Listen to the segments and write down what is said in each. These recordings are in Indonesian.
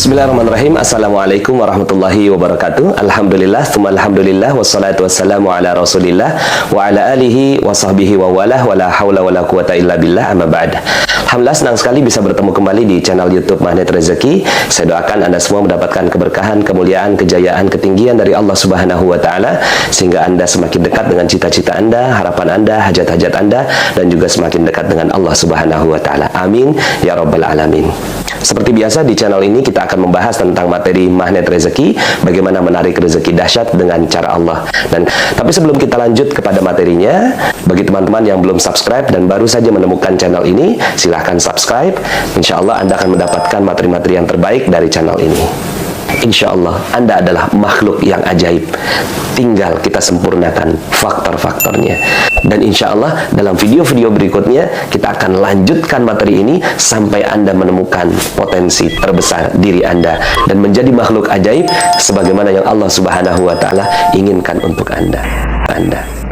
Bismillahirrahmanirrahim. Assalamualaikum warahmatullahi wabarakatuh. Alhamdulillah, tsumma alhamdulillah, wassalatu wassalamu ala rasulillah wa ala alihi wa sahbihi wa walah, wa la hawla wa la quwata illa billah, amma ba'd. Alhamdulillah, senang sekali bisa bertemu kembali di channel YouTube Magnet Rezeki. Saya doakan Anda semua mendapatkan keberkahan, kemuliaan, kejayaan, ketinggian dari Allah Subhanahu wa Ta'ala, sehingga Anda semakin dekat dengan cita-cita Anda, harapan Anda, hajat-hajat Anda, dan juga semakin dekat dengan Allah Subhanahu wa Ta'ala. Amin ya rabbal alamin. Seperti biasa di channel ini kita akan membahas tentang materi magnet rezeki, bagaimana menarik rezeki dahsyat dengan cara Allah. Tapi sebelum kita lanjut kepada materinya, bagi teman-teman yang belum subscribe dan baru saja menemukan channel ini, silahkan subscribe. Insya Allah Anda akan mendapatkan materi-materi yang terbaik dari channel ini. Insya Allah Anda adalah makhluk yang ajaib, tinggal kita sempurnakan faktor-faktornya. Dan insya Allah dalam video-video berikutnya kita akan lanjutkan materi ini sampai Anda menemukan potensi terbesar diri Anda dan menjadi makhluk ajaib sebagaimana yang Allah Subhanahu wa Ta'ala inginkan untuk Anda.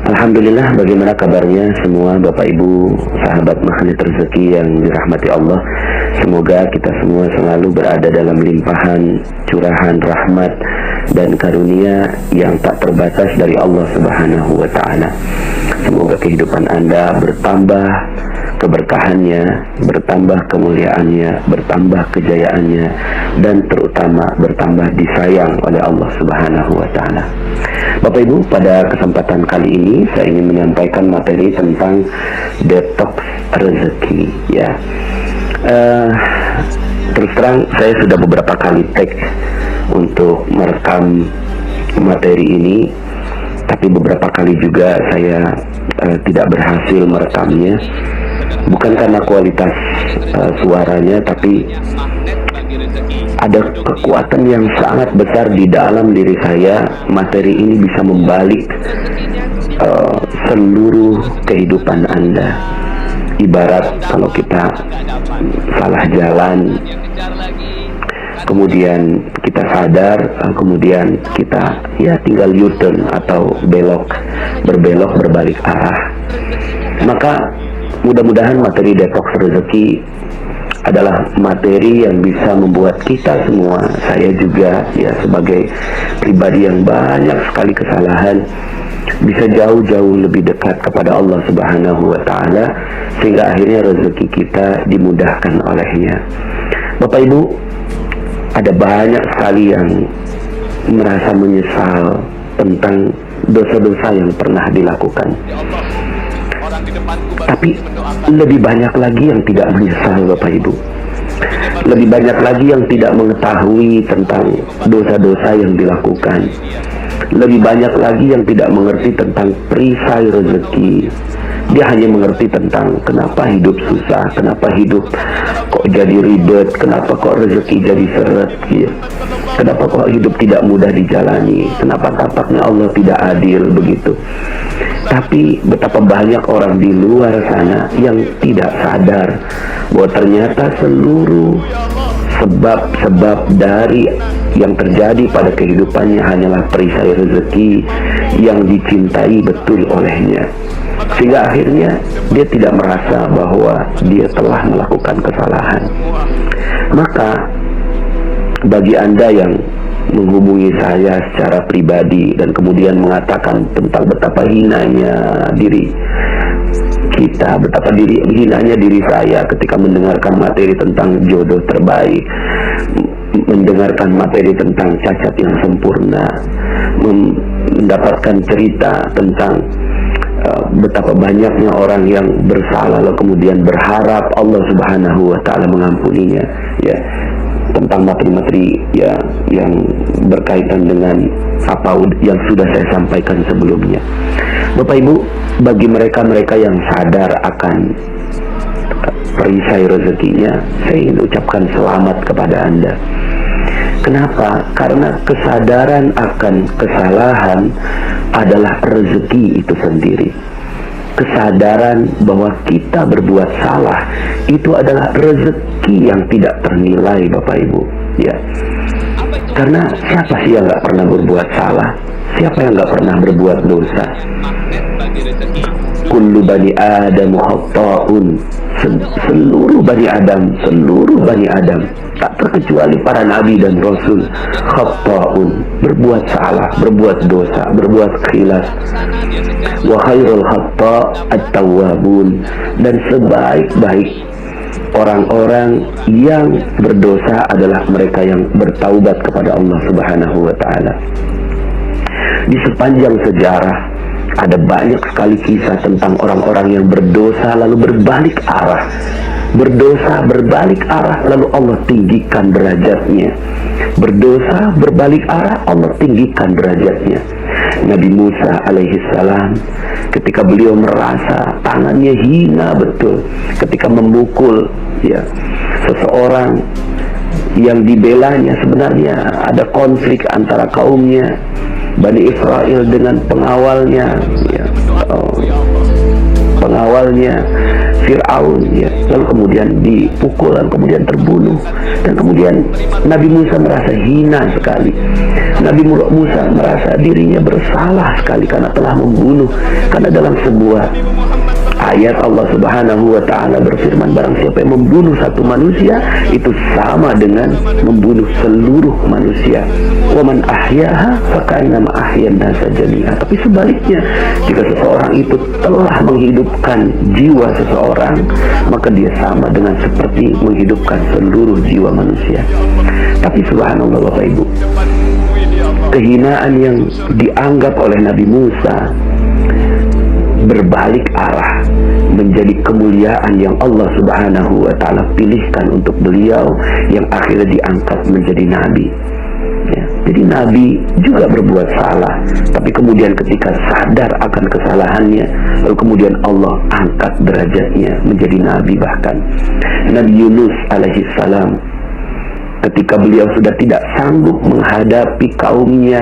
Alhamdulillah, bagaimana kabarnya semua Bapak Ibu sahabat magnet rezeki yang dirahmati Allah. Semoga kita semua selalu berada dalam limpahan curahan rahmat dan karunia yang tak terbatas dari Allah Subhanahu wa Ta'ala. Semoga kehidupan Anda bertambah keberkahannya, bertambah kemuliaannya, bertambah kejayaannya, dan terutama bertambah disayang oleh Allah Subhanahu wa Ta'ala. Bapak Ibu, pada kesempatan kali ini saya ingin menyampaikan materi tentang detox rezeki, ya. Terus terang saya sudah beberapa kali tag untuk merekam materi ini, tapi beberapa kali juga saya tidak berhasil merekamnya, bukan karena kualitas suaranya, tapi ada kekuatan yang sangat besar di dalam diri saya. Materi ini bisa membalik seluruh kehidupan Anda. Ibarat kalau kita salah jalan, kemudian kita sadar, kemudian kita ya tinggal U-turn atau berbelok berbalik arah. Maka mudah-mudahan materi detox rezeki adalah materi yang bisa membuat kita semua, saya juga ya sebagai pribadi yang banyak sekali kesalahan, bisa jauh-jauh lebih dekat kepada Allah Subhanahu wa Ta'ala, sehingga akhirnya rezeki kita dimudahkan olehnya. Bapak Ibu, ada banyak sekali yang merasa menyesal tentang dosa-dosa yang pernah dilakukan, tapi lebih banyak lagi yang tidak menyesal, Bapak Ibu. Lebih banyak lagi yang tidak mengetahui tentang dosa-dosa yang dilakukan. Lebih banyak lagi yang tidak mengerti tentang perisai rezeki. Dia hanya mengerti tentang kenapa hidup susah, kenapa hidup kok jadi ribet, kenapa kok rezeki jadi seret, ya. Kenapa kok hidup tidak mudah dijalani, kenapa tampaknya Allah tidak adil, begitu. Tapi betapa banyak orang di luar sana yang tidak sadar bahwa ternyata seluruh sebab-sebab dari yang terjadi pada kehidupannya hanyalah perisai rezeki yang dicintai betul olehnya, sehingga akhirnya dia tidak merasa bahwa dia telah melakukan kesalahan. Maka bagi Anda yang menghubungi saya secara pribadi dan kemudian mengatakan tentang betapa hinanya diri kita, betapa hinanya diri saya ketika mendengarkan materi tentang jodoh terbaik, mendengarkan materi tentang cacat yang sempurna, mendapatkan cerita tentang betapa banyaknya orang yang bersalah lalu kemudian berharap Allah Subhanahu wa Ta'ala mengampuninya, ya, tentang materi-materi ya yang berkaitan dengan apa yang sudah saya sampaikan sebelumnya. Bapak Ibu, bagi mereka-mereka yang sadar akan perisai rezekinya, saya ingin ucapkan selamat kepada Anda. Kenapa? Karena kesadaran akan kesalahan adalah rezeki itu sendiri. Kesadaran bahwa kita berbuat salah itu adalah rezeki yang tidak ternilai, Bapak Ibu, ya. Karena siapa sih yang nggak pernah berbuat salah? Siapa yang nggak pernah berbuat dosa? kullu bani Adam khata'un. Seluruh bani Adam tak terkecuali para nabi dan rasul, khata'un, berbuat salah, berbuat dosa, berbuat khilaf. Wa khairul khata' at-tawwabun, dan sebaik-baik orang-orang yang berdosa adalah mereka yang bertaubat kepada Allah Subhanahu wa taala. Di sepanjang sejarah ada banyak sekali kisah tentang orang-orang yang berdosa lalu berbalik arah. Berdosa berbalik arah lalu Allah tinggikan derajatnya. Berdosa berbalik arah, Allah tinggikan derajatnya. Nabi Musa alaihissalam, ketika beliau merasa tangannya hina betul ketika memukul seseorang yang dibelanya, sebenarnya ada konflik antara kaumnya Bani Israel dengan pengawalnya Fir'aun, lalu kemudian dipukul dan kemudian terbunuh, dan kemudian Nabi Musa merasa hina sekali. Nabi Musa merasa dirinya bersalah sekali karena telah membunuh, karena dalam sebuah ayat Allah Subhanahu wa taala berfirman, barang siapa yang membunuh satu manusia itu sama dengan membunuh seluruh manusia. Wa man ahyaha faka'annama ahyan nasa jami'a. Tapi sebaliknya, jika seseorang itu telah menghidupkan jiwa seseorang, maka dia sama dengan seperti menghidupkan seluruh jiwa manusia. Tapi subhanallah Bapak Ibu, kehinaan yang dianggap oleh Nabi Musa berbalik arah menjadi kemuliaan yang Allah Subhanahu wa taala pilihkan untuk beliau, yang akhirnya diangkat menjadi nabi. Jadi nabi juga berbuat salah, tapi kemudian ketika sadar akan kesalahannya, lalu kemudian Allah angkat derajatnya menjadi nabi. Bahkan Nabi Yunus alaihissalam, ketika beliau sudah tidak sanggup menghadapi kaumnya,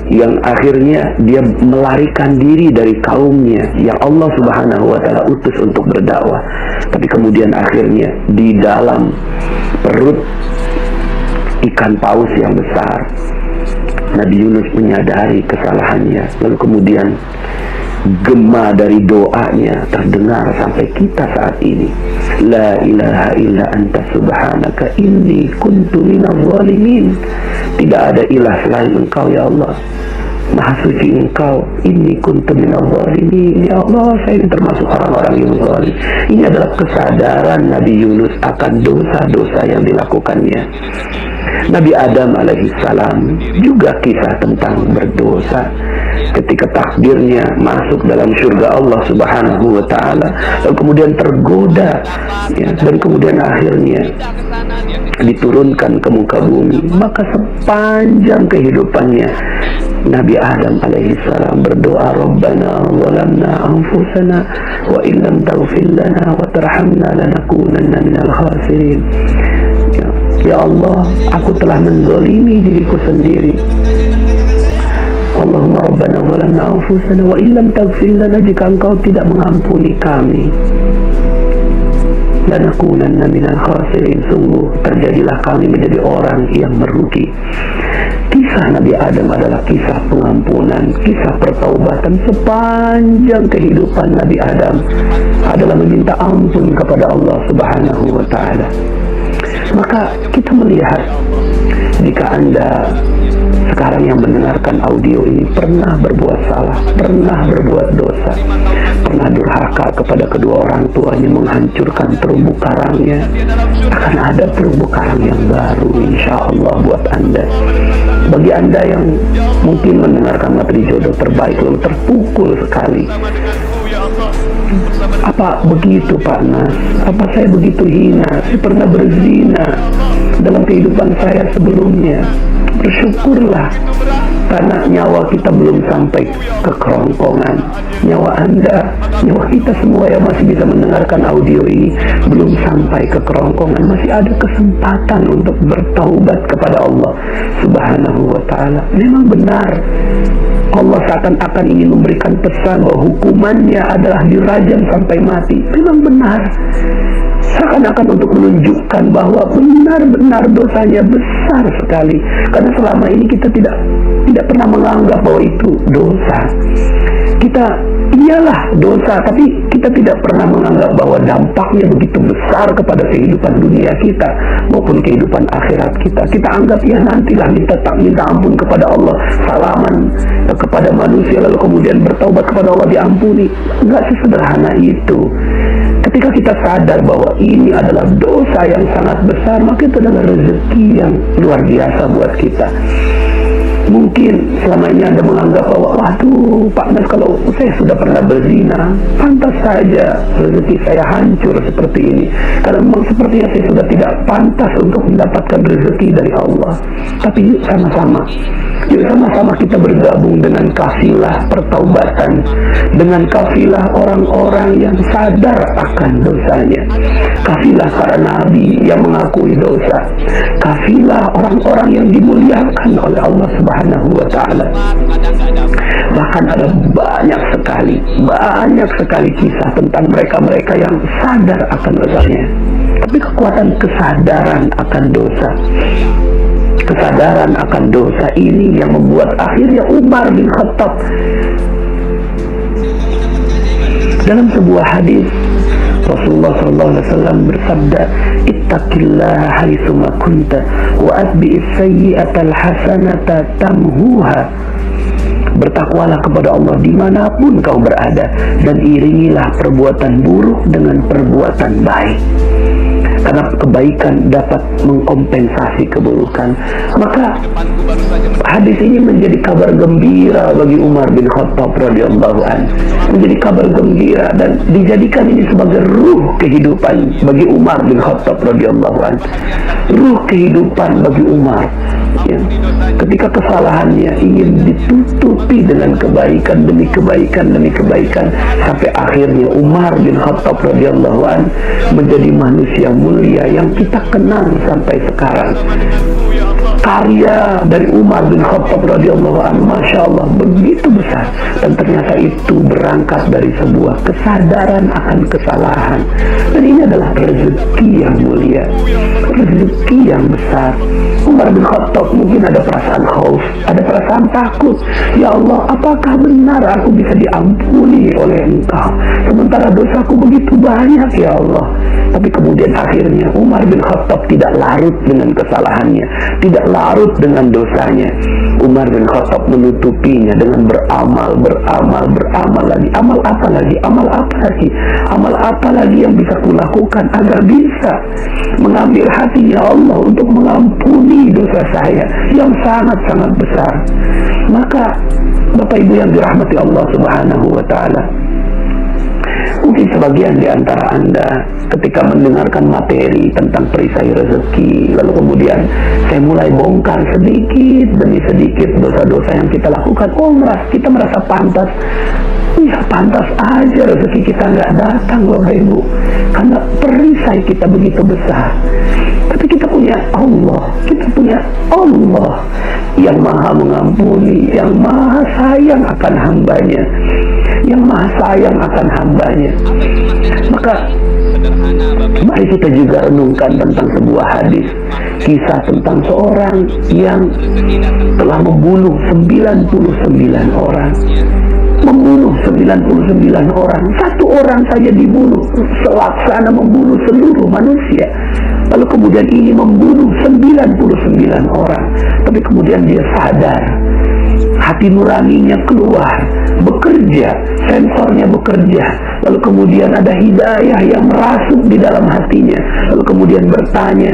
yang akhirnya dia melarikan diri dari kaumnya yang Allah Subhanahu wa taala utus untuk berdakwah, tapi kemudian akhirnya di dalam perut ikan paus yang besar, Nabi Yunus menyadari kesalahannya, lalu kemudian gema dari doanya terdengar sampai kita saat ini. La ilaha illa anta subhanaka inni kuntu minadh dhalimin. Tidak ada ilah selain Engkau ya Allah, Maha suci Engkau. Inni kuntu minadh dhalimin. Ya Allah, saya ini termasuk orang-orang yang zalim. Ini adalah kesadaran Nabi Yunus akan dosa-dosa yang dilakukannya. Nabi Adam alaihissalam juga kisah tentang berdosa. Ketika takdirnya masuk dalam surga Allah Subhanahu wa taala, lalu kemudian tergoda, dan kemudian akhirnya diturunkan ke muka bumi, maka sepanjang kehidupannya Nabi Adam alaihissalam berdoa, Rabbana zalamna anfusana wa illam taghfir lana wa tarhamna lanakunanna minal khasirin. Ya Allah, aku telah menzalimi diriku sendiri. Allahumma Rabbana zalamna anfusana wa illam taghfir lana, jika Engkau tidak mengampuni kami, lanakunanna minal khasirin, sungguh terjadilah kami menjadi orang yang merugi. Kisah Nabi Adam adalah kisah pengampunan, kisah pertaubatan. Sepanjang kehidupan Nabi Adam adalah meminta ampun kepada Allah Subhanahu wa taala. Maka kita melihat, jika Anda sekarang yang mendengarkan audio ini pernah berbuat salah, pernah berbuat dosa, pernah durhaka kepada kedua orang tuanya, menghancurkan terumbu karangnya, akan ada terumbu karang yang baru insya Allah buat Anda. Bagi Anda yang mungkin mendengarkan materi jodoh terbaik lalu terpukul sekali, apa begitu Pak Nas? Apa saya begitu hina? Saya pernah berzina dalam kehidupan saya sebelumnya. Bersyukurlah, karena nyawa kita belum sampai ke kerongkongan. Nyawa Anda, nyawa kita semua yang masih bisa mendengarkan audio ini belum sampai ke kerongkongan. Masih ada kesempatan untuk bertaubat kepada Allah Subhanahu wa taala. Memang benar, Allah seakan-akan ingin memberikan pesan bahwa hukumannya adalah dirajam sampai mati. Memang benar, seakan-akan untuk menunjukkan bahwa benar-benar dosanya besar sekali. Karena selama ini kita tidak pernah menganggap bahwa itu dosa. Kita iyalah dosa, tapi kita tidak pernah menganggap bahwa dampaknya begitu besar kepada kehidupan dunia kita maupun kehidupan akhirat kita. Kita anggap ya nantilah minta ampun kepada Allah, salaman kepada manusia, lalu kemudian bertaubat kepada Allah diampuni. Enggak sesederhana itu. Ketika kita sadar bahwa ini adalah dosa yang sangat besar, maka itu adalah rezeki yang luar biasa buat kita. Mungkin selama ini Anda menganggap bahwa, waduh Pak Mas, kalau saya sudah pernah berzina, pantas saja rezeki saya hancur seperti ini. Karena memang sepertinya saya sudah tidak pantas untuk mendapatkan rezeki dari Allah. Tapi yuk sama-sama kita bergabung dengan kafilah pertaubatan, dengan kafilah orang-orang yang sadar akan dosanya, kafilah para nabi yang mengakui dosa, kafilah orang-orang yang dimuliakan oleh Allah Subhanahu wa Ta'ala. Bahkan ada banyak sekali kisah tentang mereka-mereka yang sadar akan dosanya. Tapi kekuatan kesadaran akan dosa, kesadaran akan dosa ini yang membuat akhirnya Umar bin Khattab dalam sebuah hadis Rasulullah SAW bersabda, ittaqillaha haitsuma kunta wa atbi'is sayyi'atal hasanata tamhuha. Bertakwalah kepada Allah dimanapun kau berada, dan iringilah perbuatan buruk dengan perbuatan baik, karena kebaikan dapat mengkompensasi keburukan. Maka hadis ini menjadi kabar gembira bagi Umar bin Khattab radhiyallahu anhu, menjadi kabar gembira dan dijadikan ini sebagai ruh kehidupan bagi Umar bin Khattab radhiyallahu anhu, ruh kehidupan bagi Umar. Ya. Ketika kesalahannya ingin ditutupi dengan kebaikan demi kebaikan demi kebaikan, sampai akhirnya Umar bin Khattab radhiyallahu anhu menjadi manusia mulia yang kita kenang sampai sekarang. Karya dari Umar bin Khattab radhiyallahu anhu, masya Allah, begitu besar, dan ternyata itu berangkat dari sebuah kesadaran akan kesalahan. Dan ini adalah rezeki yang mulia, rezeki yang besar. Umar bin Khattab mungkin ada perasaan khauf, ada perasaan takut. Ya Allah, apakah benar aku bisa diampuni oleh Engkau sementara dosaku begitu banyak ya Allah? Tapi kemudian akhirnya Umar bin Khattab tidak larut dengan kesalahannya, tidak larut dengan dosanya. Umar bin Khattab menutupinya dengan beramal lagi. Amal apa lagi? Amal apa lagi yang bisa kulakukan agar bisa mengambil hatinya Allah untuk mengampuni dosa saya yang sangat-sangat besar. Maka Bapak Ibu yang dirahmati Allah Subhanahu wa Ta'ala, mungkin sebagian di antara Anda ketika mendengarkan materi tentang perisai rezeki, lalu kemudian saya mulai bongkar sedikit demi sedikit dosa-dosa yang kita lakukan. Kita merasa pantas. Ya pantas aja rezeki kita nggak datang Bapak Ibu, karena perisai kita begitu besar. Tapi kita punya Allah yang maha mengampuni, yang maha sayang akan hambanya, Maka mari kita juga renungkan tentang sebuah hadis, kisah tentang seorang yang telah membunuh 99 orang. Satu orang saja dibunuh, selaksana membunuh seluruh manusia. Lalu kemudian ini membunuh 99 orang. Tapi kemudian dia sadar, hati nuraninya keluar, bekerja, sensornya bekerja. Lalu kemudian ada hidayah yang merasuk di dalam hatinya. Lalu kemudian bertanya,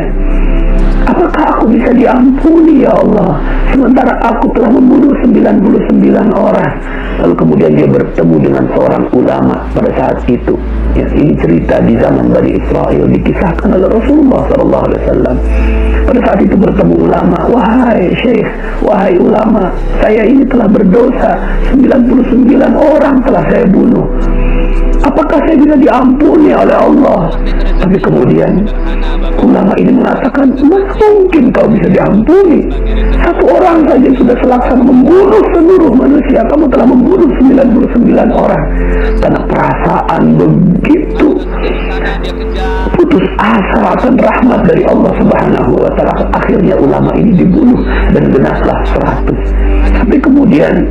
apakah aku bisa diampuni ya Allah sementara aku telah membunuh 99 orang? Lalu kemudian dia bertemu dengan seorang ulama pada saat itu. Ya, ini cerita di zaman Bani Israel, dikisahkan oleh Rasulullah SAW. Pada saat itu bertemu ulama, wahai syekh, wahai ulama, saya ini telah berdosa, 99 orang telah saya bunuh. Apakah saya bisa diampuni oleh Allah? Tapi kemudian ulama ini mengatakan, mungkin kau bisa diampuni. Satu orang saja sudah selaksana membunuh seluruh manusia, kamu telah membunuh 99 orang. Karena perasaan begitu putus asa akan rahmat dari Allah Subhanahu wa Ta'ala, akhirnya ulama ini dibunuh dan genaslah 100. Tapi kemudian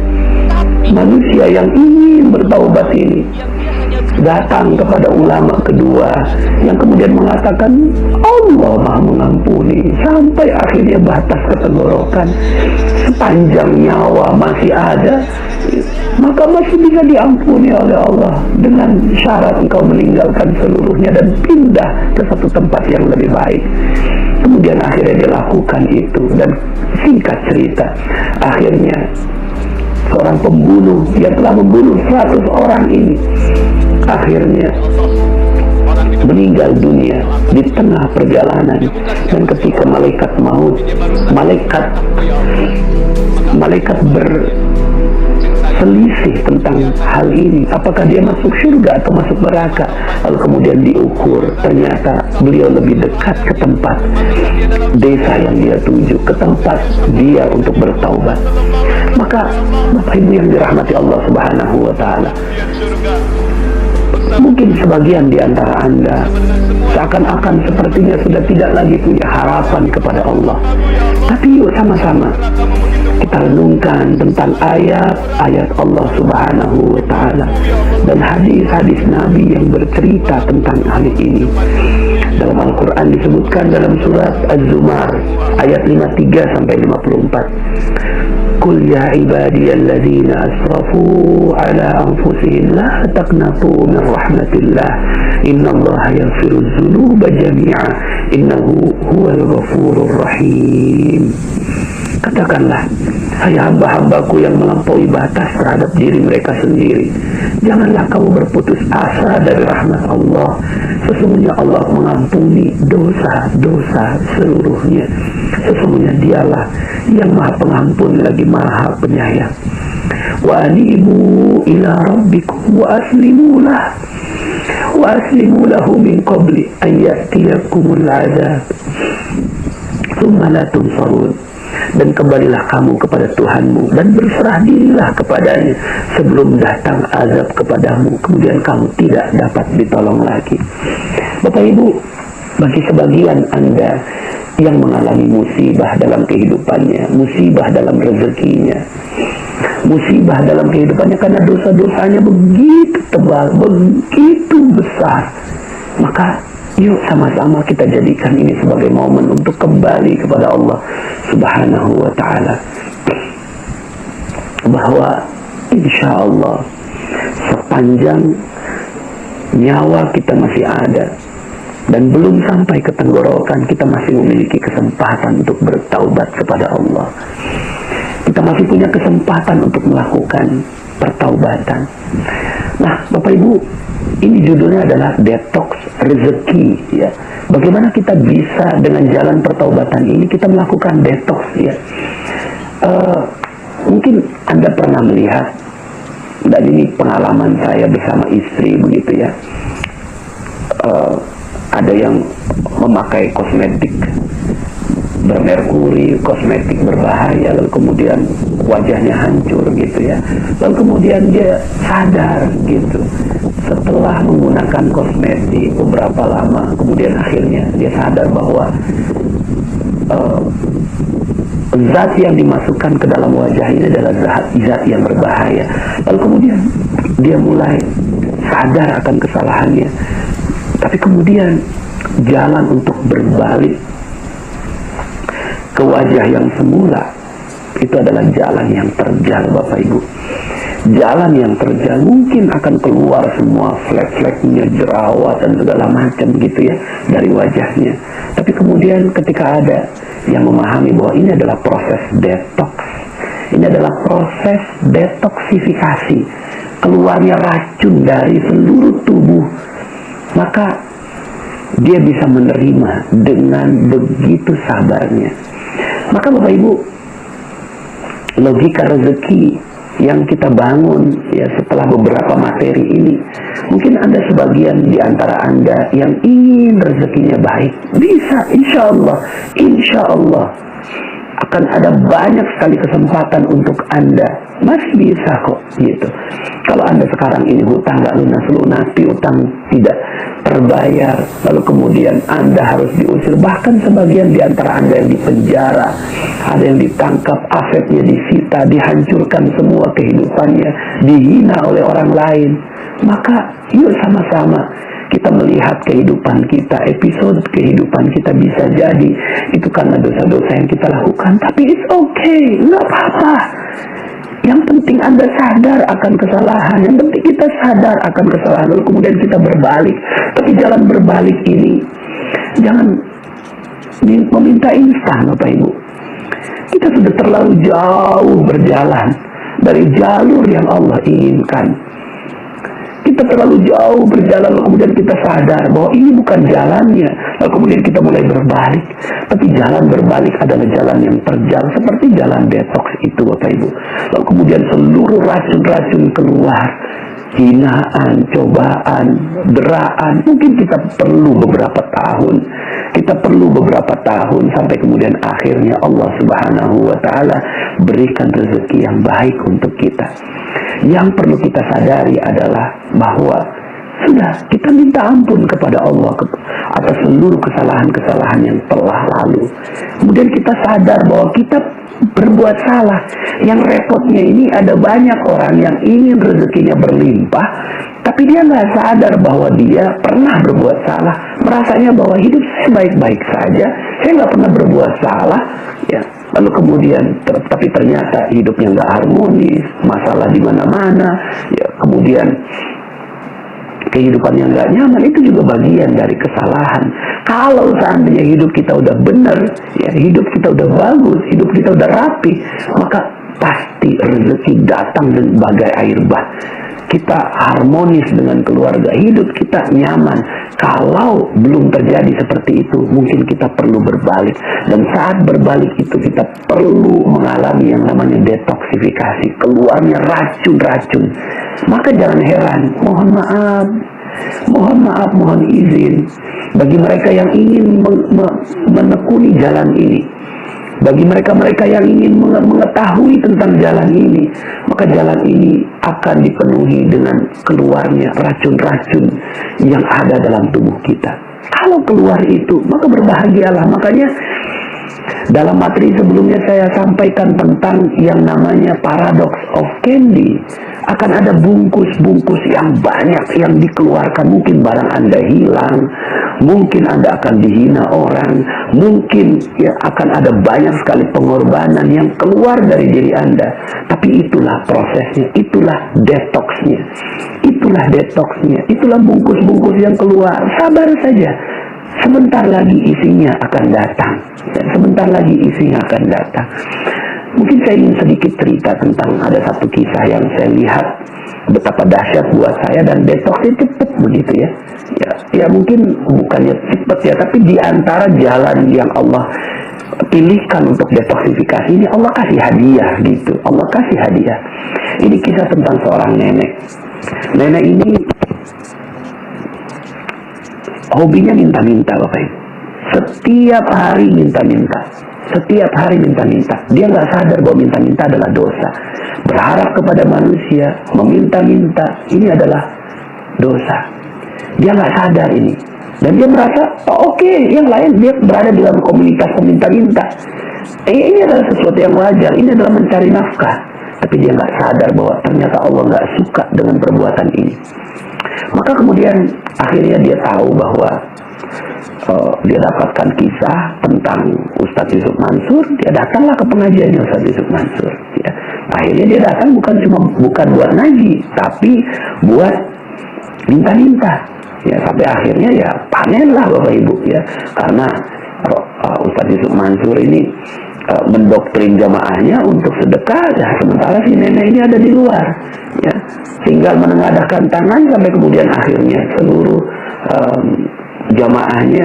manusia yang ingin bertaubat ini datang kepada ulama kedua yang kemudian mengatakan Allah Maha Mengampuni, sampai akhirnya batas ketenggorokan, sepanjang nyawa masih ada maka masih bisa diampuni oleh Allah, dengan syarat engkau meninggalkan seluruhnya dan pindah ke satu tempat yang lebih baik. Kemudian akhirnya dia lakukan itu, dan singkat cerita akhirnya seorang pembunuh yang telah membunuh 100 orang ini akhirnya meninggal dunia di tengah perjalanan. Dan ketika malaikat maut, malaikat berselisih tentang hal ini, apakah dia masuk surga atau masuk neraka, lalu kemudian diukur, ternyata beliau lebih dekat ke tempat desa yang dia tuju, ke tempat dia untuk bertaubat. Maka Bapak Ibu yang dirahmati Allah Subhanahu wa Ta'ala, mungkin sebagian di antara Anda seakan-akan sepertinya sudah tidak lagi punya harapan kepada Allah. Tapi yuk sama-sama kita renungkan tentang ayat-ayat Allah Subhanahu wa Ta'ala dan hadis-hadis Nabi yang bercerita tentang hal ini. Dalam Al-Quran disebutkan dalam surat Az-Zumar ayat 53 sampai 54. Qul ya ibadiyalladzina asrafu ala anfusihim la taqnatu min rahmatillah innallaha yaghfirudz dzunuba jami'a innahu huwal ghafurur rahim. Katakanlah, hai hamba-hambaku yang melampaui batas terhadap diri mereka sendiri, janganlah kamu berputus asa dari rahmat Allah. Sesungguhnya Allah mengampuni dosa-dosa seluruhnya. Sesungguhnya dialah yang maha pengampun lagi maha penyayang. Wa anibu ila rabbikum wa aslimu lahu min qabli an ya'tiyakumul azab thumma la tunsarun. Dan kembalilah kamu kepada Tuhanmu dan berserah dirilah kepadanya sebelum datang azab kepadamu, kemudian kamu tidak dapat ditolong lagi. Bapak Ibu, bagi sebagian Anda yang mengalami musibah dalam kehidupannya, musibah dalam rezekinya, musibah dalam kehidupannya karena dosa-dosanya begitu tebal, begitu besar, maka yuk sama-sama kita jadikan ini sebagai momen untuk kembali kepada Allah Subhanahu wa Ta'ala, bahwa insya Allah sepanjang nyawa kita masih ada dan belum sampai ke tenggorokan, kita masih memiliki kesempatan untuk bertaubat kepada Allah. Kita masih punya kesempatan untuk melakukan pertaubatan. Nah, Bapak Ibu, ini judulnya adalah detox rezeki, ya. Bagaimana kita bisa dengan jalan pertaubatan ini kita melakukan detox, ya. Mungkin Anda pernah melihat, dan ini pengalaman saya bersama istri begitu, ya. Ada yang memakai kosmetik bermerkuri, kosmetik berbahaya, lalu kemudian wajahnya hancur gitu, ya. Lalu kemudian dia sadar gitu setelah menggunakan kosmetik beberapa lama, kemudian akhirnya dia sadar bahwa zat yang dimasukkan ke dalam wajah ini adalah zat yang berbahaya. Lalu kemudian dia mulai sadar akan kesalahannya, tapi kemudian jalan untuk berbalik ke wajah yang semula itu adalah jalan yang terjal, Bapak Ibu. Jalan yang terjal, mungkin akan keluar semua flek-fleknya, jerawat dan segala macam gitu, ya, dari wajahnya. Tapi kemudian ketika ada yang memahami bahwa ini adalah proses detox, ini adalah proses detoksifikasi, keluarnya racun dari seluruh tubuh, maka dia bisa menerima dengan begitu sabarnya. Maka Bapak Ibu, logika rezeki yang kita bangun, ya, setelah beberapa materi ini, mungkin ada sebagian di antara Anda yang ingin rezekinya baik, bisa, insya Allah akan ada banyak sekali kesempatan untuk Anda masih bisa kok gitu. Kalau Anda sekarang ini hutang nggak lunas, piutang tidak terbayar, lalu kemudian Anda harus diusir, bahkan sebagian di antara Anda yang dipenjara, ada yang ditangkap, asetnya disita, dihancurkan semua kehidupannya, dihina oleh orang lain, maka yuk sama-sama kita melihat kehidupan kita, episode kehidupan kita bisa jadi itu karena dosa-dosa yang kita lakukan. Tapi it's okay, nggak apa-apa. Yang penting Anda sadar akan kesalahan, yang penting kita sadar akan kesalahan, lalu kemudian kita berbalik. Tapi jalan berbalik ini jangan meminta instan, Bapak Ibu. Kita sudah terlalu jauh berjalan dari jalur yang Allah inginkan. Kita terlalu jauh berjalan, lalu kemudian kita sadar bahwa ini bukan jalannya, lalu kemudian kita mulai berbalik. Tapi jalan berbalik adalah jalan yang terjal, seperti jalan detox itu, Bapak Ibu. Lalu kemudian seluruh racun-racun keluar, hinaan, cobaan, deraan. Mungkin kita perlu beberapa tahun sampai kemudian akhirnya Allah Subhanahu wa Ta'ala berikan rezeki yang baik untuk kita. Yang perlu kita sadari adalah bahwa sudah kita minta ampun kepada Allah atas seluruh kesalahan-kesalahan yang telah lalu. Kemudian kita sadar bahwa kita berbuat salah. Yang repotnya ini ada banyak orang yang ingin rezekinya berlimpah, tapi dia nggak sadar bahwa dia pernah berbuat salah. Merasanya bahwa hidup saya baik-baik saja, saya nggak pernah berbuat salah, ya. Lalu kemudian, tapi ternyata hidupnya nggak harmonis, masalah di mana-mana, ya. Kemudian kehidupan yang nggak nyaman itu juga bagian dari kesalahan. Kalau seandainya hidup kita udah benar, ya, hidup kita udah bagus, hidup kita udah rapi, maka pasti rezeki datang dengan bagai air bah. Kita harmonis dengan keluarga, hidup kita nyaman. Kalau belum terjadi seperti itu, mungkin kita perlu berbalik. Dan saat berbalik itu kita perlu mengalami yang namanya detoksifikasi, keluarnya racun-racun. Maka jangan heran, mohon maaf, mohon izin bagi mereka yang ingin menekuni jalan ini. Bagi mereka-mereka yang ingin mengetahui tentang jalan ini, maka jalan ini akan dipenuhi dengan keluarnya racun-racun yang ada dalam tubuh kita. Kalau keluar itu, maka berbahagialah. Makanya dalam materi sebelumnya saya sampaikan tentang yang namanya paradox of candy. Akan ada bungkus-bungkus yang banyak yang dikeluarkan. Mungkin barang Anda hilang, mungkin Anda akan dihina orang, mungkin ya akan ada banyak sekali pengorbanan yang keluar dari diri Anda. Tapi itulah prosesnya, itulah detoxnya, itulah bungkus-bungkus yang keluar. Sabar saja, sebentar lagi isinya akan datang. Sebentar lagi isinya akan datang. Mungkin saya ingin sedikit cerita tentang ada satu kisah yang saya lihat betapa dahsyat buat saya, dan detoxnya cepat begitu ya. Ya mungkin bukannya cepat ya, tapi di antara jalan yang Allah pilihkan untuk detoksifikasi ini, Allah kasih hadiah gitu. Allah kasih hadiah. Ini kisah tentang seorang nenek. Nenek ini hobinya minta-minta, Bapak Ibu. Setiap hari minta-minta. Dia nggak sadar bahwa minta-minta adalah dosa. Berharap kepada manusia, meminta-minta, ini adalah dosa. Dia nggak sadar ini. Dan dia merasa, oke, yang lain dia berada di dalam komunitas peminta-minta. Ini adalah sesuatu yang wajar. Ini adalah mencari nafkah. Tapi dia nggak sadar bahwa ternyata Allah nggak suka dengan perbuatan ini. Maka kemudian akhirnya dia tahu bahwa dia dapatkan kisah tentang Ustadz Yusuf Mansur. Dia datanglah ke pengajiannya Ustadz Yusuf Mansur, ya. Akhirnya dia datang bukan buat ngaji, tapi buat minta-minta, ya. Sampai akhirnya ya panenlah Bapak Ibu, ya. Karena Ustadz Yusuf Mansur ini mendoktrin jamaahnya untuk sedekah, ya, sementara si nenek ini ada di luar, ya. Tinggal menengadahkan tangan sampai kemudian akhirnya seluruh jamaahnya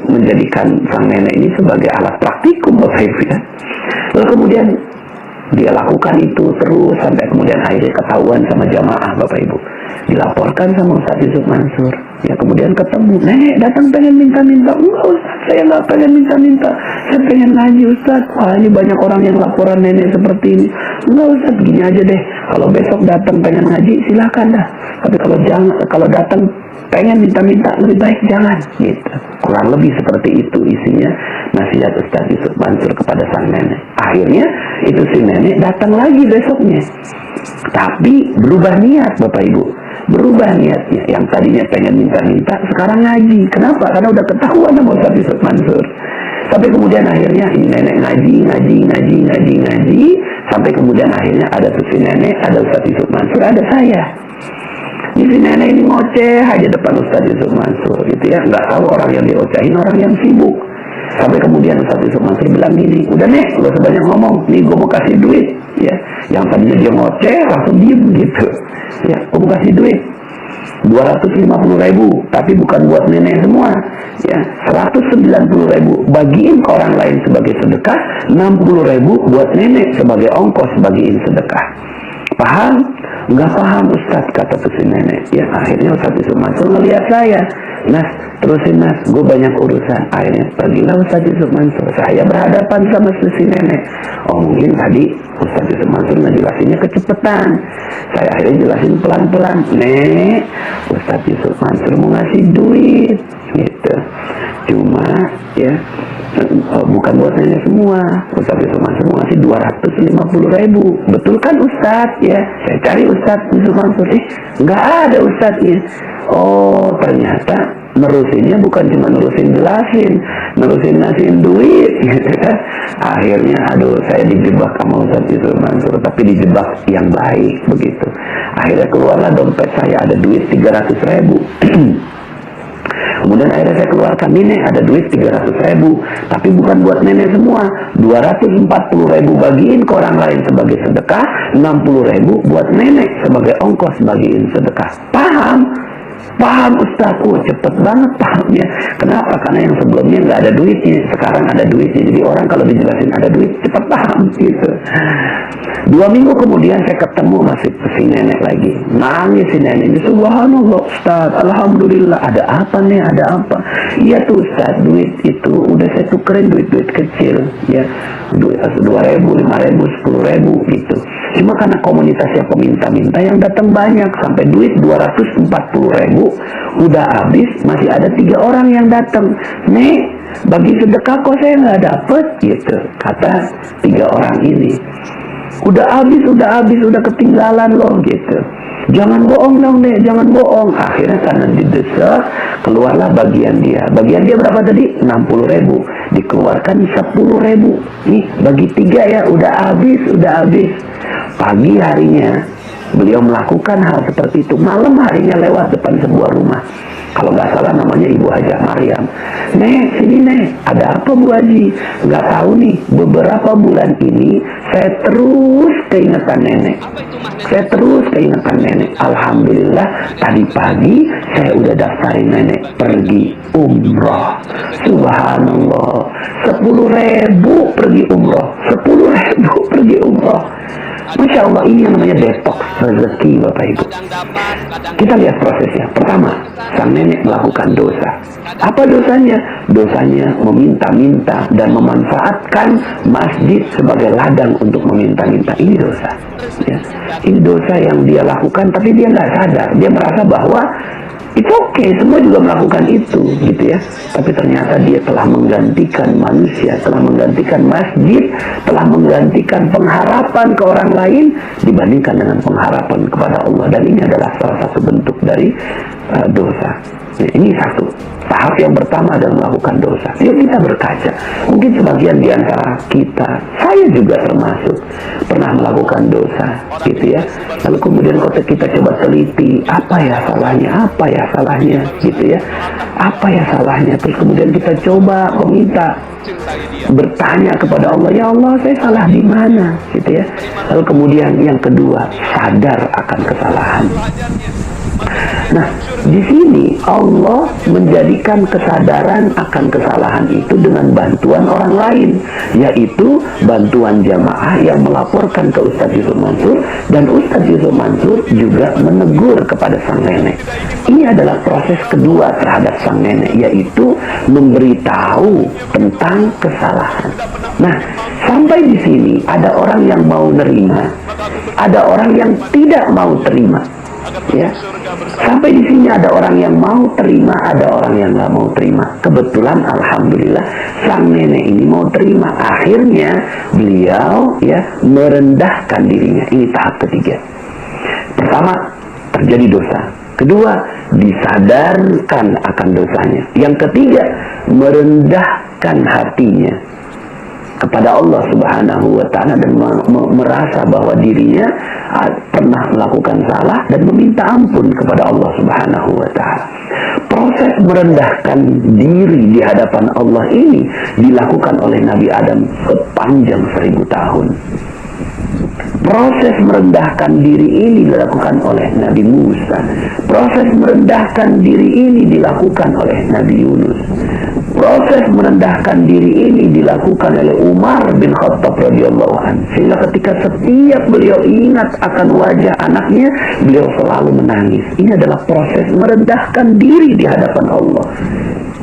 menjadikan sang nenek ini sebagai alat praktikum, Bapak Ibu, ya. Lalu kemudian dia lakukan itu terus sampai kemudian akhirnya ketahuan sama jamaah, Bapak Ibu. Dilaporkan sama Ustadz Yusuf Mansur. Ya kemudian ketemu, nenek datang pengen minta-minta. Enggak Ustadz, saya nggak pengen minta-minta. Saya pengen ngaji Ustadz. Wah, ini banyak orang yang laporan nenek seperti ini. Enggak Ustaz, gini aja deh, kalau besok datang pengen ngaji silakan dah, tapi kalau datang pengen minta-minta lebih baik jangan, gitu. Kurang lebih seperti itu isinya nasihat Ustaz Yusuf Mansur kepada sang nenek. Akhirnya itu si nenek datang lagi besoknya, tapi berubah niat Bapak Ibu, berubah niatnya. Yang tadinya pengen minta-minta sekarang ngaji. Kenapa? Karena udah ketahuan sama Ustaz Yusuf Mansur. Sampai kemudian akhirnya ini nenek ngaji, sampai kemudian akhirnya ada tuh si nenek, ada Ustaz Yusuf Mansur, ada saya. Ini si nenek ini ngoceh aja depan Ustaz Yusuf Mansur, gitu ya. Nggak tahu orang yang diocehin orang yang sibuk. Sampai kemudian Ustaz Yusuf Mansur bilang gini, udah nek, gak usah banyak ngomong, nih gue mau kasih duit, ya. Yang tadinya dia ngoceh langsung diem gitu, ya. Gue mau kasih duit 250.000, tapi bukan buat nenek semua, ya. 190.000 bagiin ke orang lain sebagai sedekah, 60.000 buat nenek sebagai ongkos bagiin sedekah. Paham? Nggak paham Ustaz, kata tuh si nenek. Ya akhirnya Ustaz Yusuf Mansur ngeliat saya, Nas, terusin Nas, gue banyak urusan. Akhirnya pergilah Ustaz Yusuf Mansur. Saya berhadapan sama si nenek. Oh mungkin tadi Ustaz Yusuf Mansur ngejelasinnya kecepatan. Saya akhirnya jelasin pelan-pelan. Nek, Ustaz Yusuf Mansur mau ngasih duit, gitu. Cuma ya bukan buat nenek semua. Ustaz Yusuf Mansur mau ngasih 250.000. Betul kan Ustaz? Ya, saya cari Ustaz Yusuf Mansur. Nggak ada Ustaznya. Oh, ternyata nerusinnya bukan cuma nerusin jelasin, nerusin ngasihin duit, gitu kan. Akhirnya, aduh, saya dijebak sama Ustaz Yusuf Mansur, tapi dijebak yang baik, begitu. Akhirnya keluarlah dompet saya ada duit 300.000. Kemudian akhirnya saya keluarkan, ini ada duit 300.000, tapi bukan buat nenek semua. 240.000 bagiin ke orang lain sebagai sedekah, 60.000 buat nenek sebagai ongkos bagiin sedekah. Paham? Paham Ustaz? Oh cepet banget pahamnya. Kenapa? Karena yang sebelumnya nggak ada duitnya, sekarang ada duitnya. Jadi orang kalau dijelasin ada duit cepet paham gitu. 2 minggu kemudian saya ketemu masih si nenek lagi. Nangis si nenek ini, subhanallah Ustaz, alhamdulillah. Ada apa nih? Ada apa? Iya tuh Ustaz, duit itu udah saya tukerin duit-duit kecil, ya, duit 2.000, 5.000, 10.000 gitu. Cuma karena komunitasnya peminta-minta yang datang banyak, sampai duit 240.000 udah habis, masih ada 3 orang yang datang. Nek, bagi sedekah kok saya nggak dapet, gitu kata 3 orang ini. Udah habis, udah ketinggalan loh, gitu. Jangan bohong dong Nek, jangan bohong. Akhirnya karena didesak, keluarlah bagian dia. Bagian dia berapa tadi? 60.000. Dikeluarkan 10.000. Nih, bagi 3 ya, udah habis. Pagi harinya beliau melakukan hal seperti itu. Malam harinya lewat depan sebuah rumah. Kalau nggak salah namanya Ibu Hajah Maryam. Nek, sini Nek, ada apa Bu Haji? Nggak tahu nih, beberapa bulan ini saya terus keingetan nenek. Alhamdulillah, tadi pagi saya udah daftarin nenek pergi umroh. Subhanallah, 10.000 pergi umroh. 10.000 pergi umroh. Masya Allah, ini yang namanya detox rezeki Bapak Ibu. Kita lihat prosesnya. Pertama, sang nenek melakukan dosa. Apa dosanya? Dosanya meminta-minta dan memanfaatkan masjid sebagai ladang untuk meminta-minta. Ini dosa, ya. Ini dosa yang dia lakukan, tapi dia nggak sadar. Dia merasa bahwa itu oke, semua juga melakukan itu, gitu ya. Tapi ternyata dia telah menggantikan manusia, telah menggantikan masjid, telah menggantikan pengharapan ke orang lain dibandingkan dengan pengharapan kepada Allah. Dan ini adalah salah satu bentuk dari dosa. Ya, ini satu. Tahap yang pertama adalah melakukan dosa. Yuk kita berkaca. Mungkin sebagian di antara kita, saya juga termasuk, pernah melakukan dosa, gitu ya. Lalu kemudian kita coba teliti, apa ya salahnya, gitu ya. Apa ya salahnya? Terus kemudian kita coba meminta, bertanya kepada Allah, ya Allah saya salah di mana, gitu ya. Lalu kemudian yang kedua, sadar akan kesalahan. Nah, di sini Allah menjadikan kesadaran akan kesalahan itu dengan bantuan orang lain, yaitu bantuan jamaah yang melaporkan ke Ustadz Yusuf Mansur, dan Ustadz Yusuf Mansur juga menegur kepada sang nenek. Ini adalah proses kedua terhadap sang nenek, yaitu memberitahu tentang kesalahan. Nah, sampai di sini ada orang yang mau nerima, ada orang yang tidak mau terima. Ya, sampai di sini ada orang yang mau terima, ada orang yang nggak mau terima. Kebetulan, alhamdulillah, sang nenek ini mau terima. Akhirnya beliau merendahkan dirinya. Ini tahap ketiga. Pertama, terjadi dosa. Kedua, disadarkan akan dosanya. Yang ketiga, merendahkan hatinya kepada Allah Subhanahu wa ta'ala dan merasa bahwa dirinya pernah melakukan salah dan meminta ampun kepada Allah Subhanahu wa ta'ala. Proses merendahkan diri di hadapan Allah ini dilakukan oleh Nabi Adam sepanjang 1000 tahun. Proses merendahkan diri ini dilakukan oleh Nabi Musa. Proses merendahkan diri ini dilakukan oleh Nabi Yunus. Proses merendahkan diri ini dilakukan oleh Umar bin Khattab radhiyallahu anhu. Sehingga ketika setiap beliau ingat akan wajah anaknya, beliau selalu menangis. Ini adalah proses merendahkan diri di hadapan Allah.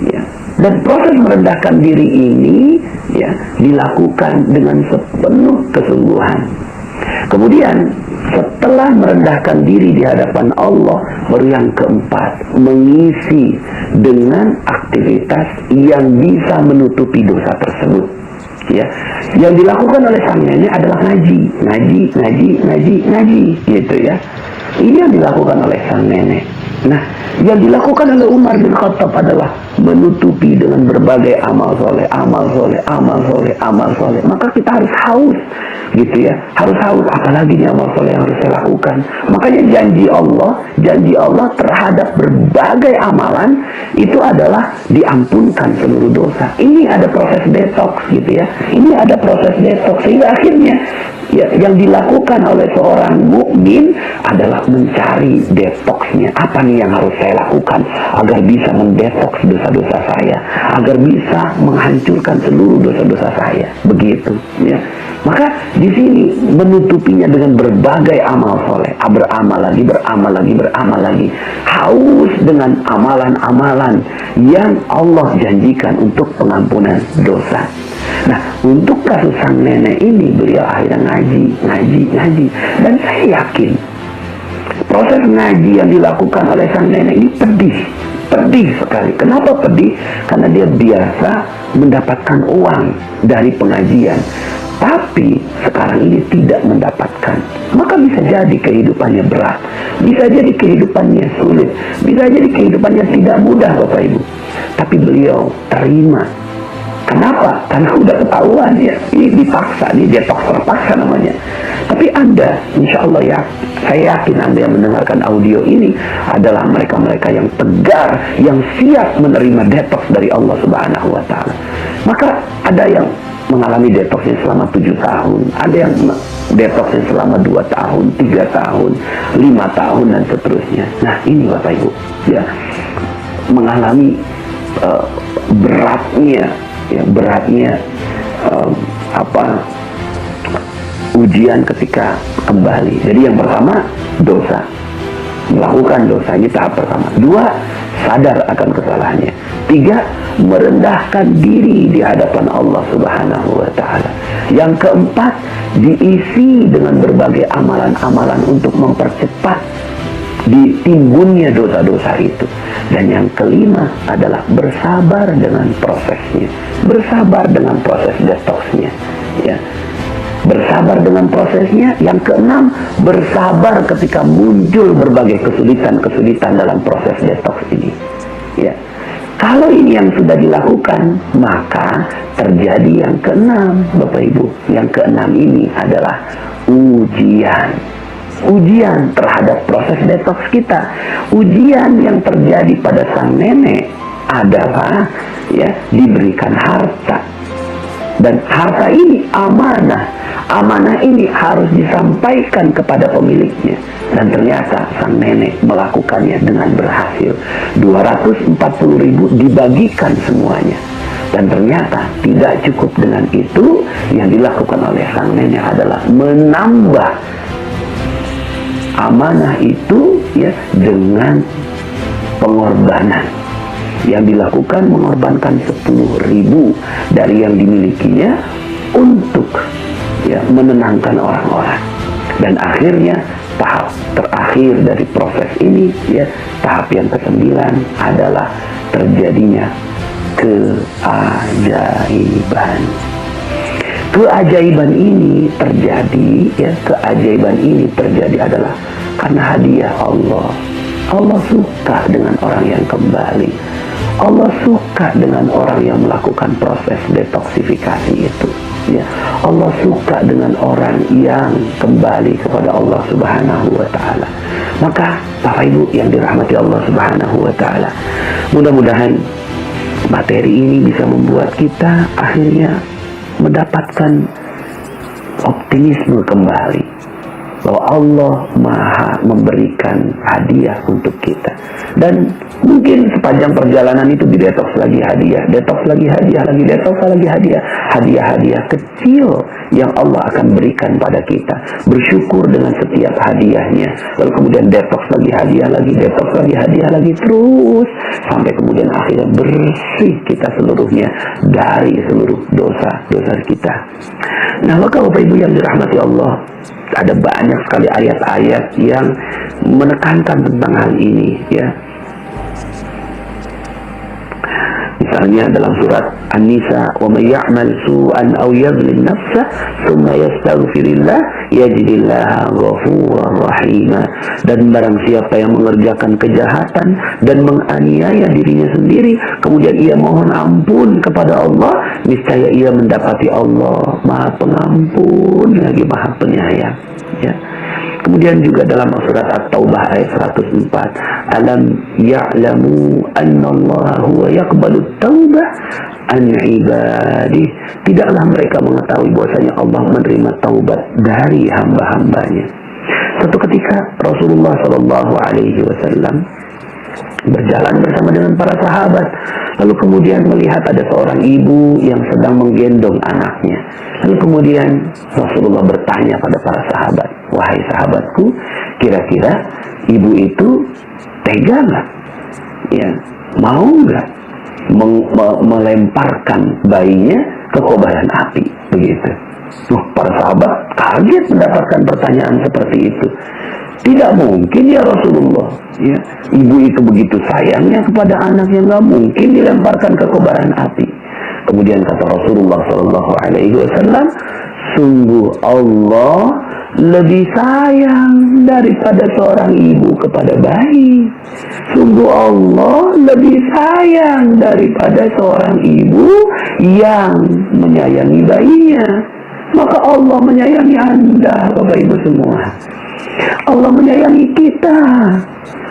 Ya. Dan proses merendahkan diri ini dilakukan dengan sepenuh kesungguhan. Kemudian setelah merendahkan diri di hadapan Allah, baru yang keempat, mengisi dengan aktivitas yang bisa menutupi dosa tersebut. Ya, yang dilakukan oleh sang nenek adalah ngaji, gitu ya. Ini yang dilakukan oleh sang nenek. Nah, yang dilakukan oleh Umar bin Khattab adalah menutupi dengan berbagai amal soleh. Maka kita harus haus, gitu ya. Harus haus, apalagi amal soleh yang harus saya lakukan. Makanya janji Allah terhadap berbagai amalan itu adalah diampunkan seluruh dosa. Ini ada proses detox, gitu ya. Ini ada proses detox, sehingga akhirnya yang dilakukan oleh seorang mukmin adalah mencari detoxnya. Apa nih yang harus saya lakukan agar bisa mendetoks dosa-dosa saya, agar bisa menghancurkan seluruh dosa-dosa saya. Begitu, ya. Maka di sini menutupinya dengan berbagai amal soleh, beramal lagi, haus dengan amalan-amalan yang Allah janjikan untuk pengampunan dosa. Nah, untuk kasus sang nenek ini, beliau akhirnya ngaji. Dan saya yakin proses ngaji yang dilakukan oleh sang nenek ini pedih sekali. Kenapa pedih? Karena dia biasa mendapatkan uang dari pengajian, tapi sekarang ini tidak mendapatkan. Maka bisa jadi kehidupannya berat, bisa jadi kehidupannya sulit, bisa jadi kehidupannya tidak mudah, Bapak Ibu. Tapi beliau terima. Kenapa? Karena udah ketahuan ya, ini dipaksa, ini detox terpaksa namanya. Tapi Anda, insya Allah ya, saya yakin Anda yang mendengarkan audio ini adalah mereka-mereka yang tegar, yang siap menerima detox dari Allah Subhanahu wa ta'ala. Maka ada yang mengalami detoxnya selama 7 tahun, ada yang detoxnya selama 2 tahun, 3 tahun, 5 tahun, dan seterusnya. Nah, ini Bapak Ibu, ya, mengalami beratnya ujian ketika kembali. Jadi yang pertama, dosa, melakukan dosa, ini tahap pertama. 2, sadar akan kesalahannya. 3, merendahkan diri di hadapan Allah Subhanahu wa ta'ala. Yang keempat, diisi dengan berbagai amalan-amalan untuk mempercepat ditimbunnya dosa-dosa itu. Dan yang kelima adalah bersabar dengan prosesnya, bersabar dengan proses detoxnya, ya. Bersabar dengan prosesnya. Yang keenam, bersabar ketika muncul berbagai kesulitan dalam proses detox ini, ya. Kalau ini yang sudah dilakukan, maka terjadi yang keenam, Bapak Ibu. Yang keenam ini adalah ujian terhadap proses detox kita. Ujian yang terjadi pada sang nenek adalah diberikan harta. Dan harta ini amanah. Amanah ini harus disampaikan kepada pemiliknya. Dan ternyata sang nenek melakukannya dengan berhasil. 240.000 dibagikan semuanya. Dan ternyata tidak cukup dengan itu. Yang dilakukan oleh sang nenek adalah menambah amanah itu ya dengan pengorbanan. Yang dilakukan mengorbankan 10.000 dari yang dimilikinya untuk ya menenangkan orang-orang. Dan akhirnya tahap terakhir dari proses ini ya, tahap yang ke-9 adalah terjadinya keajaiban. Keajaiban ini terjadi adalah karena hadiah Allah. Allah suka dengan orang yang kembali. Allah suka dengan orang yang melakukan proses detoksifikasi itu. Ya, Allah suka dengan orang yang kembali kepada Allah Subhanahu wa Ta'ala. Maka Bapak Ibu yang dirahmati Allah Subhanahu wa Ta'ala, mudah-mudahan materi ini bisa membuat kita akhirnya mendapatkan optimisme kembali bahwa Allah Maha memberikan hadiah untuk kita. Dan mungkin sepanjang perjalanan itu didetoks lagi hadiah, detoks lagi hadiah, lagi detoks lagi hadiah, hadiah-hadiah kecil yang Allah akan berikan pada kita. Bersyukur dengan setiap hadiahnya, lalu kemudian detoks lagi hadiah lagi, detoks lagi hadiah lagi, terus sampai kemudian akhirnya bersih kita seluruhnya dari seluruh dosa-dosa kita. Nah, maka Bapak Ibu yang dirahmati Allah, ada banyak sekali ayat-ayat yang menekankan tentang hal ini ya. Misalnya dalam surat An-Nisa, "Wa may ya'mal su'an aw yadhlim nafsah tsumma yastaghfirillah yajidillaha ghafurar rahima." Dan barang siapa yang mengerjakan kejahatan dan menganiaya dirinya sendiri, kemudian ia mohon ampun kepada Allah, niscaya ia mendapati Allah Maha Pengampun lagi Maha Penyayang ya. Kemudian juga dalam surat At-Taubah ayat 104, "Alam ya'lamu annallaha huwa yaqbalut taubah an ibadih." Tidaklah mereka mengetahui bahwasanya Allah menerima taubat dari hamba-hambanya. Suatu ketika Rasulullah Shallallahu Alaihi Wasallam berjalan bersama dengan para sahabat, lalu kemudian melihat ada seorang ibu yang sedang menggendong anaknya. Lalu kemudian Rasulullah bertanya pada para sahabat, "Wahai sahabatku, kira-kira ibu itu tega nggak? Ya, mau nggak melemparkan bayinya ke kobaran api?" Begitu. Para sahabat kaget mendapatkan pertanyaan seperti itu. Tidak mungkin ya Rasulullah ya, ibu itu begitu sayangnya kepada anaknya, nggak mungkin dilemparkan ke kobaran api. Kemudian kata Rasulullah Shallallahu Alaihi Wasallam, "Sungguh Allah lebih sayang daripada seorang ibu kepada bayi. Sungguh Allah lebih sayang daripada seorang ibu yang menyayangi bayinya." Maka Allah menyayangi Anda, Bapak Ibu semua. Allah menyayangi kita.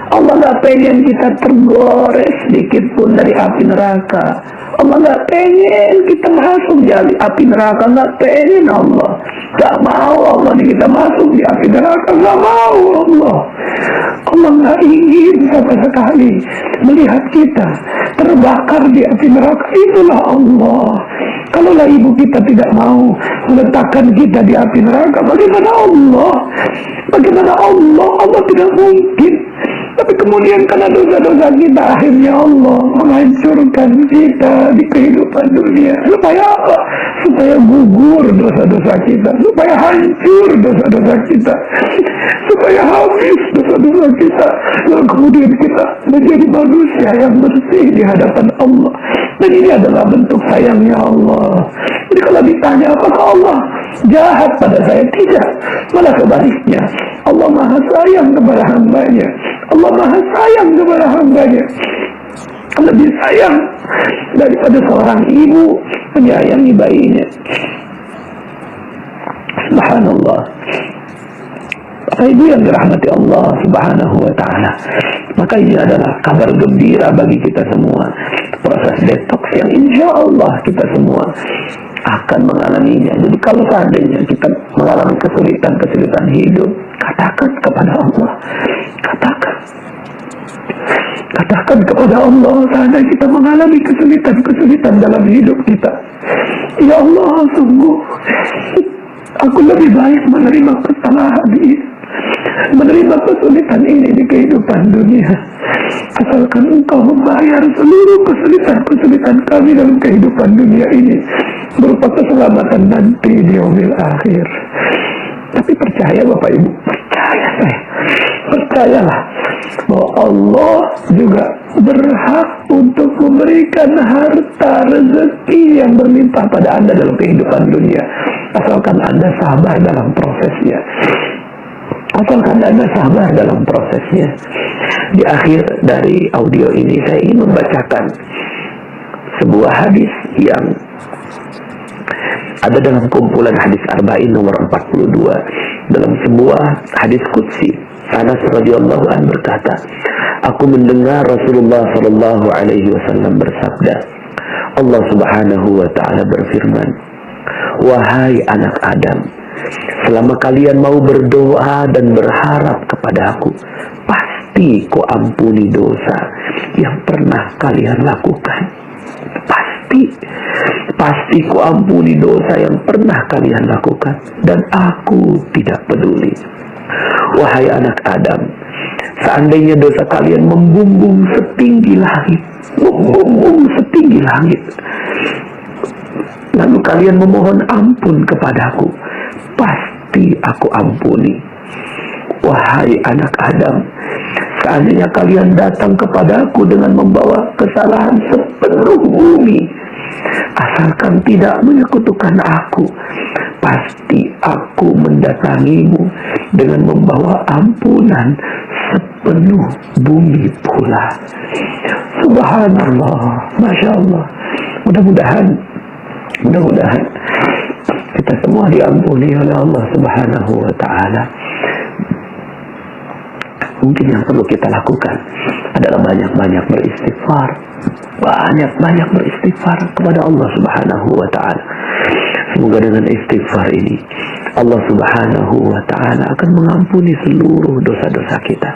Allah gak pengen kita tergores sedikit pun dari api neraka. Allah gak pengen kita masuk di api neraka. Gak pengen Allah. Gak mau Allah kita masuk di api neraka. Gak mau Allah. Allah gak ingin sama sekali melihat kita terbakar di api neraka. Itulah Allah. Kalaulah ibu kita tidak mau meletakkan kita di api neraka, bagaimana Allah? Bagaimana Allah? Allah tidak mungkin. Tapi kemudian karena dosa-dosa kita, akhirnya Allah menghancurkan kita di kehidupan dunia. Supaya apa? Supaya gugur dosa-dosa kita. Supaya hancur dosa-dosa kita. Supaya habis dosa-dosa kita. Lalu kemudian kita menjadi manusia yang bersih di hadapan Allah. Dan ini adalah bentuk sayangnya Allah. Jadi kalau ditanya apakah Allah jahat pada saya? Tidak. Malah kebaliknya. Allah Maha sayang kepada hambanya. Allah Maha sayang kepada hambanya. Lebih sayang daripada seorang ibu menyayangi bayinya. Subhanallah. Bapak Ibu yang dirahmati Allah Subhanahu wa Ta'ala, maka ini adalah kabar gembira bagi kita semua. Proses detox yang insya Allah kita semua akan mengalaminya. Jadi kalau seandainya kita mengalami kesulitan hidup, katakan kepada Allah, katakan kepada Allah, seandainya kita mengalami kesulitan dalam hidup kita, ya Allah, sungguh aku lebih baik menerima kesalahan ini, menerima kesulitan ini di kehidupan dunia, asalkan Engkau membayar seluruh kesulitan kami dalam kehidupan dunia ini berupa keselamatan nanti di yaumil akhir. Tapi percaya Bapak Ibu, percayalah bahwa Allah juga berhak untuk memberikan harta rezeki yang berlimpah pada Anda dalam kehidupan dunia, asalkan Anda sabar dalam prosesnya. Di akhir dari audio ini saya ingin membacakan sebuah hadis yang ada dalam kumpulan hadis Arba'in nomor 42, dalam sebuah hadis qudsi. Anas radhiyallahu anhu berkata, aku mendengar Rasulullah sallallahu alaihi wasallam bersabda, Allah Subhanahu wa taala berfirman, wahai anak Adam, selama kalian mau berdoa dan berharap kepada aku, pasti ku ampuni dosa yang pernah kalian lakukan. Pasti ku ampuni dosa yang pernah kalian lakukan, dan aku tidak peduli. Wahai anak Adam, seandainya dosa kalian membumbung setinggi langit, lalu kalian memohon ampun kepadaku, pasti aku ampuni. Wahai anak Adam, seandainya kalian datang kepadaku dengan membawa kesalahan sepenuh bumi, asalkan tidak menyekutukan aku, pasti aku mendatangimu dengan membawa ampunan sepenuh bumi pula. Subhanallah, Masya Allah. Mudah-mudahan kita semua diampuni oleh Allah Subhanahu wa ta'ala. Mungkin yang perlu kita lakukan adalah banyak-banyak beristighfar, kepada Allah Subhanahu wa ta'ala. Semoga dengan istighfar ini Allah Subhanahu wa ta'ala akan mengampuni seluruh dosa-dosa kita.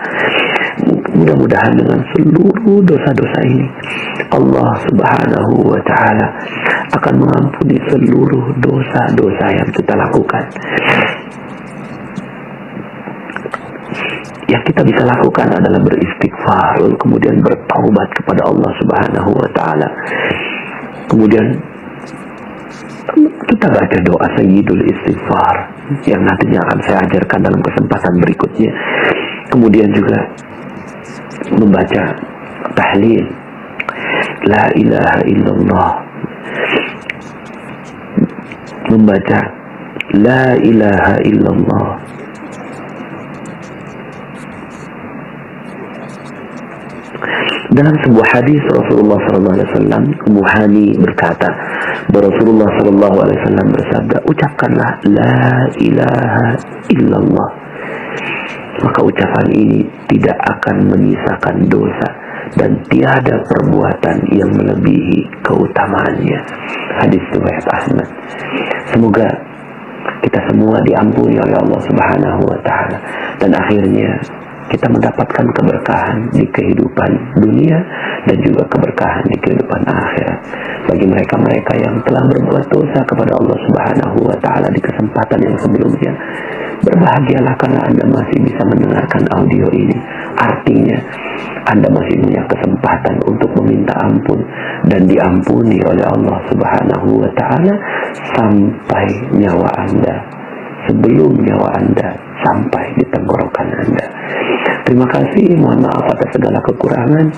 Mudah-mudahan dengan seluruh dosa-dosa ini Allah Subhanahu wa ta'ala akan mengampuni seluruh dosa-dosa yang kita lakukan. Yang kita bisa lakukan adalah beristighfar, lalu kemudian bertaubat kepada Allah Subhanahu wa ta'ala. Kemudian kita baca doa Sayyidul Istighfar yang nantinya akan saya ajarkan dalam kesempatan berikutnya. Kemudian juga membaca tahlil La ilaha illallah, membaca La ilaha illallah. Dalam sebuah hadis Rasulullah SAW, Ummu Hani berkata, Rasulullah SAW bersabda, ucapkanlah La ilaha illallah, maka ucapan ini tidak akan menyisakan dosa dan tiada perbuatan yang melebihi keutamaannya. Hadis riwayat Ahmad. Semoga kita semua diampuni oleh Allah Subhanahu wa ta'ala, dan akhirnya kita mendapatkan keberkahan di kehidupan dunia dan juga keberkahan di kehidupan akhirat. Bagi mereka-mereka yang telah berbuat dosa kepada Allah Subhanahu wa ta'ala di kesempatan yang sebelumnya, berbahagialah karena Anda masih bisa mendengarkan audio ini. Artinya Anda masih punya kesempatan untuk meminta ampun dan diampuni oleh Allah Subhanahu wa ta'ala sampai nyawa Anda, sebelum nyawa Anda sampai di tenggorokan Anda. Terima kasih, mohon maaf atas segala kekurangan.